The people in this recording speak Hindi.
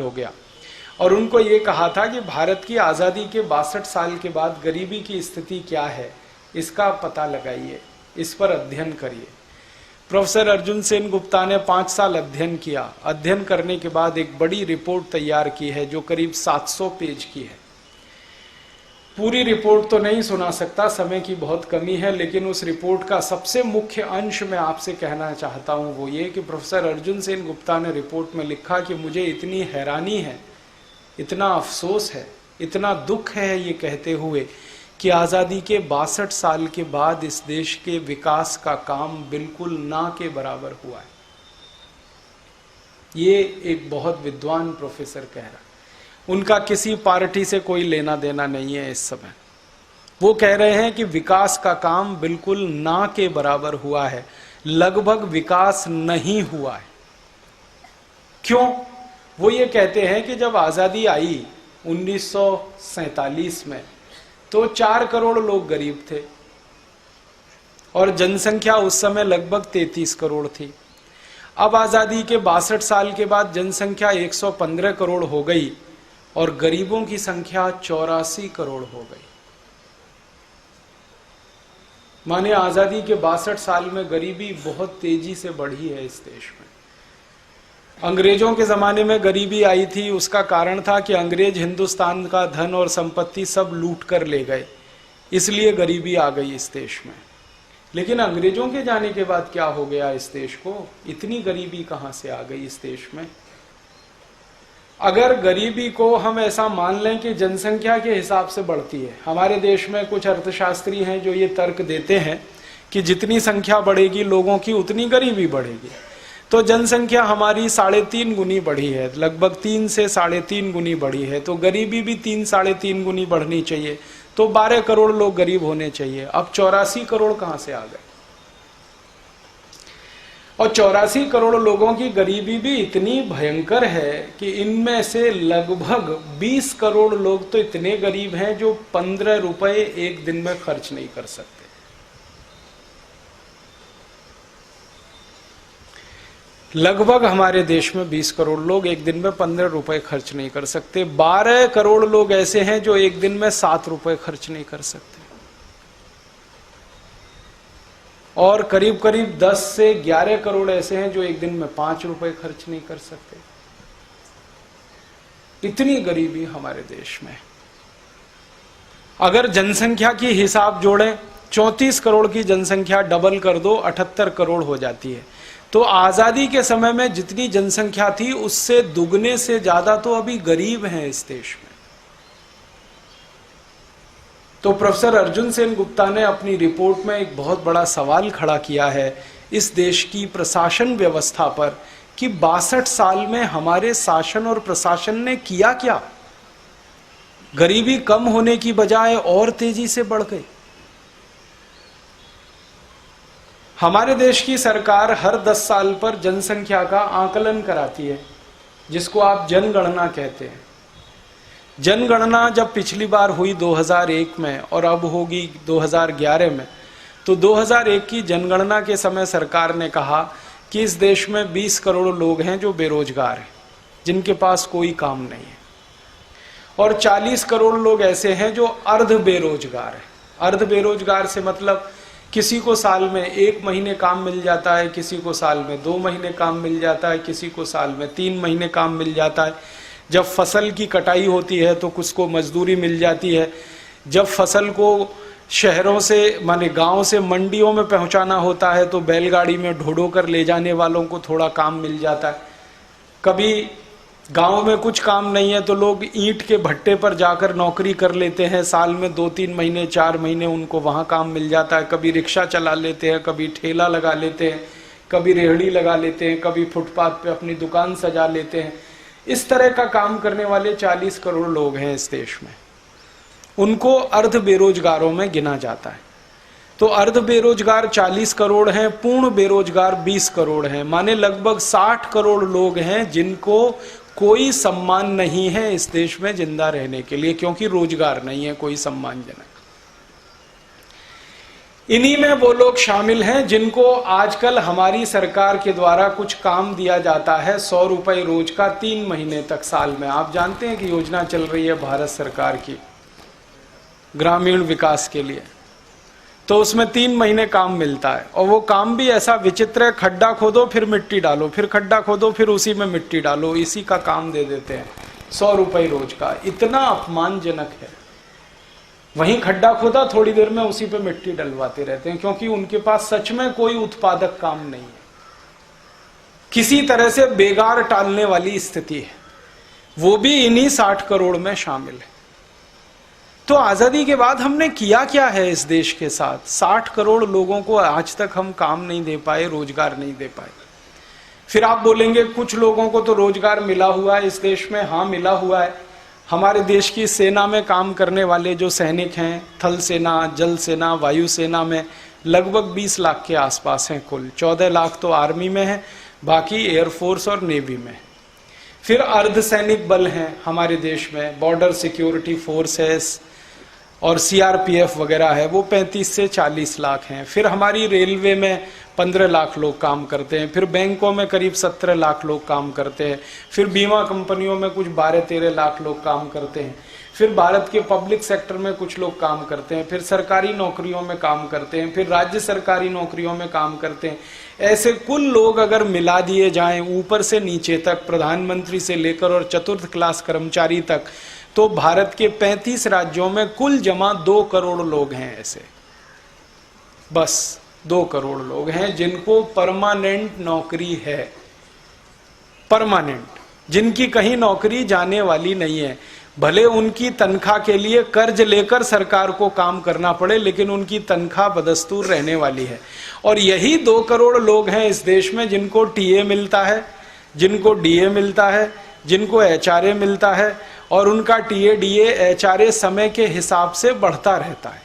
हो गया और उनको ये कहा था कि भारत की आज़ादी के 62 साल के बाद गरीबी की स्थिति क्या है, इसका पता लगाइए, इस पर अध्ययन करिए। प्रोफेसर अर्जुन सेन गुप्ता ने 5 साल अध्ययन किया। अध्ययन करने के बाद एक बड़ी रिपोर्ट तैयार की है जो करीब 700 पेज की है। पूरी रिपोर्ट तो नहीं सुना सकता, समय की बहुत कमी है, लेकिन उस रिपोर्ट का सबसे मुख्य अंश मैं आपसे कहना चाहता हूं वो ये कि प्रोफेसर अर्जुन सेन गुप्ता ने रिपोर्ट में लिखा कि मुझे इतनी हैरानी है, इतना अफसोस है, इतना दुख है ये कहते हुए कि आज़ादी के 62 साल के बाद इस देश के विकास का काम बिल्कुल ना के बराबर हुआ है। ये एक बहुत विद्वान प्रोफेसर कह रहा है। उनका किसी पार्टी से कोई लेना देना नहीं है इस समय। वो कह रहे हैं कि विकास का काम बिल्कुल ना के बराबर हुआ है, लगभग विकास नहीं हुआ है। क्यों? वो ये कहते हैं कि जब आज़ादी आई 1947 में तो 4 करोड़ लोग गरीब थे और जनसंख्या उस समय लगभग 33 करोड़ थी। अब आज़ादी के 62 साल के बाद जनसंख्या 115 करोड़ हो गई और गरीबों की संख्या 84 करोड़ हो गई। माने आज़ादी के 62 साल में गरीबी बहुत तेजी से बढ़ी है इस देश में। अंग्रेजों के ज़माने में गरीबी आई थी, उसका कारण था कि अंग्रेज हिंदुस्तान का धन और संपत्ति सब लूट कर ले गए, इसलिए गरीबी आ गई इस देश में। लेकिन अंग्रेजों के जाने के बाद क्या हो गया इस देश को? इतनी गरीबी कहाँ से आ गई इस देश में? अगर गरीबी को हम ऐसा मान लें कि जनसंख्या के हिसाब से बढ़ती है, हमारे देश में कुछ अर्थशास्त्री हैं जो ये तर्क देते हैं कि जितनी संख्या बढ़ेगी लोगों की उतनी गरीबी बढ़ेगी। तो जनसंख्या हमारी 3.5 गुनी बढ़ी है, लगभग 3 से 3.5 गुनी बढ़ी है, तो गरीबी भी 3-3.5 गुनी बढ़नी चाहिए, तो 12 करोड़ लोग गरीब होने चाहिए। अब 84 करोड़ कहाँ से आ गए? और 84 करोड़ लोगों की गरीबी भी इतनी भयंकर है कि इनमें से लगभग 20 करोड़ लोग तो इतने गरीब हैं जो 15 रुपए एक दिन में खर्च नहीं कर सकते। लगभग हमारे देश में 20 करोड़ लोग एक दिन में 15 रुपए खर्च नहीं कर सकते। 12 करोड़ लोग ऐसे हैं जो एक दिन में 7 रुपए खर्च नहीं कर सकते और करीब करीब 10 से 11 करोड़ ऐसे हैं जो एक दिन में 5 रुपए खर्च नहीं कर सकते। इतनी गरीबी हमारे देश में। अगर जनसंख्या की हिसाब जोड़ें, 34 करोड़ की जनसंख्या डबल कर दो 78 करोड़ हो जाती है। तो आजादी के समय में जितनी जनसंख्या थी उससे दुगने से ज्यादा तो अभी गरीब हैं इस देश में। तो प्रोफेसर अर्जुन सेन गुप्ता ने अपनी रिपोर्ट में एक बहुत बड़ा सवाल खड़ा किया है इस देश की प्रशासन व्यवस्था पर कि 62 साल में हमारे शासन और प्रशासन ने किया क्या? गरीबी कम होने की बजाय और तेजी से बढ़ गई। हमारे देश की सरकार हर 10 साल पर जनसंख्या का आकलन कराती है, जिसको आप जनगणना कहते हैं। जनगणना जब पिछली बार हुई 2001 में और अब होगी 2011 में, तो 2001 की जनगणना के समय सरकार ने कहा कि इस देश में 20 करोड़ लोग हैं जो बेरोजगार हैं, जिनके पास कोई काम नहीं है, और 40 करोड़ लोग ऐसे हैं जो अर्ध बेरोजगार हैं। अर्ध बेरोजगार से मतलब किसी को साल में 1 महीने काम मिल जाता है, किसी को साल में 2 महीने काम मिल जाता है, किसी को साल में 3 महीने काम मिल जाता है। जब फसल की कटाई होती है तो कुछ को मजदूरी मिल जाती है। जब फसल को शहरों से माने गांव से मंडियों में पहुंचाना होता है तो बैलगाड़ी में ढो कर ले जाने वालों को थोड़ा काम मिल जाता है। कभी गांव में कुछ काम नहीं है तो लोग ईंट के भट्टे पर जाकर नौकरी कर लेते हैं, साल में 2-3 महीने 4 महीने उनको वहां काम मिल जाता है। कभी रिक्शा चला लेते हैं, कभी ठेला लगा लेते हैं, कभी रेहड़ी लगा लेते हैं, कभी फुटपाथ पे अपनी दुकान सजा लेते हैं। इस तरह का काम करने वाले 40 करोड़ लोग हैं इस देश में, उनको अर्ध बेरोजगारों में गिना जाता है। तो अर्ध बेरोजगार 40 करोड़ हैं, पूर्ण बेरोजगार 20 करोड़ हैं, माने लगभग 60 करोड़ लोग हैं जिनको कोई सम्मान नहीं है इस देश में जिंदा रहने के लिए, क्योंकि रोजगार नहीं है कोई सम्मानजनक। इन्हीं में वो लोग शामिल हैं जिनको आजकल हमारी सरकार के द्वारा कुछ काम दिया जाता है 100 रुपए रोज का 3 महीने तक साल में। आप जानते हैं कि योजना चल रही है भारत सरकार की ग्रामीण विकास के लिए, तो उसमें 3 महीने काम मिलता है। और वो काम भी ऐसा विचित्र है, खड्डा खोदो फिर मिट्टी डालो, फिर खड्डा खोदो फिर उसी में मिट्टी डालो, इसी का काम दे देते हैं 100 रुपए रोज का। इतना अपमानजनक है। वहीं खड्डा खोदा, थोड़ी देर में उसी पे मिट्टी डलवाते रहते हैं, क्योंकि उनके पास सच में कोई उत्पादक काम नहीं है। किसी तरह से बेगार टालने वाली स्थिति है, वो भी इन्हीं 60 करोड़ में शामिल है। तो आजादी के बाद हमने किया क्या है इस देश के साथ? 60 करोड़ लोगों को आज तक हम काम नहीं दे पाए, रोजगार नहीं दे पाए। फिर आप बोलेंगे कुछ लोगों को तो रोजगार मिला हुआ है इस देश में। हाँ, मिला हुआ है। हमारे देश की सेना में काम करने वाले जो सैनिक हैं, थल सेना, जल सेना, वायु सेना में लगभग 20 लाख के आसपास हैं कुल। 14 लाख तो आर्मी में है, बाकी एयरफोर्स और नेवी में। फिर अर्धसैनिक बल हैं हमारे देश में, बॉर्डर सिक्योरिटी फोर्सेस और सीआरपीएफ वगैरह है, वो 35 से 40 लाख हैं। फिर हमारी रेलवे में 15 लाख लोग काम करते हैं। फिर बैंकों में करीब 17 लाख लोग काम करते हैं। फिर बीमा कंपनियों में कुछ 12-13 लाख लोग काम करते हैं। फिर भारत के पब्लिक सेक्टर में कुछ लोग काम करते हैं। फिर सरकारी नौकरियों में काम करते हैं। फिर राज्य सरकारी नौकरियों में काम करते हैं। ऐसे कुल लोग अगर मिला दिए जाएं ऊपर से नीचे तक, प्रधानमंत्री से लेकर और चतुर्थ क्लास कर्मचारी तक, तो भारत के 35 राज्यों में कुल जमा 2 करोड़ लोग हैं। ऐसे बस 2 करोड़ लोग हैं जिनको परमानेंट नौकरी है, परमानेंट, जिनकी कहीं नौकरी जाने वाली नहीं है। भले उनकी तनख्वाह के लिए कर्ज लेकर सरकार को काम करना पड़े, लेकिन उनकी तनख्वाह बदस्तूर रहने वाली है। और यही 2 करोड़ लोग हैं इस देश में जिनको टीए मिलता है, जिनको डीए मिलता है, जिनको एचआरए मिलता है, और उनका टीए डीए एचआरए समय के हिसाब से बढ़ता रहता है।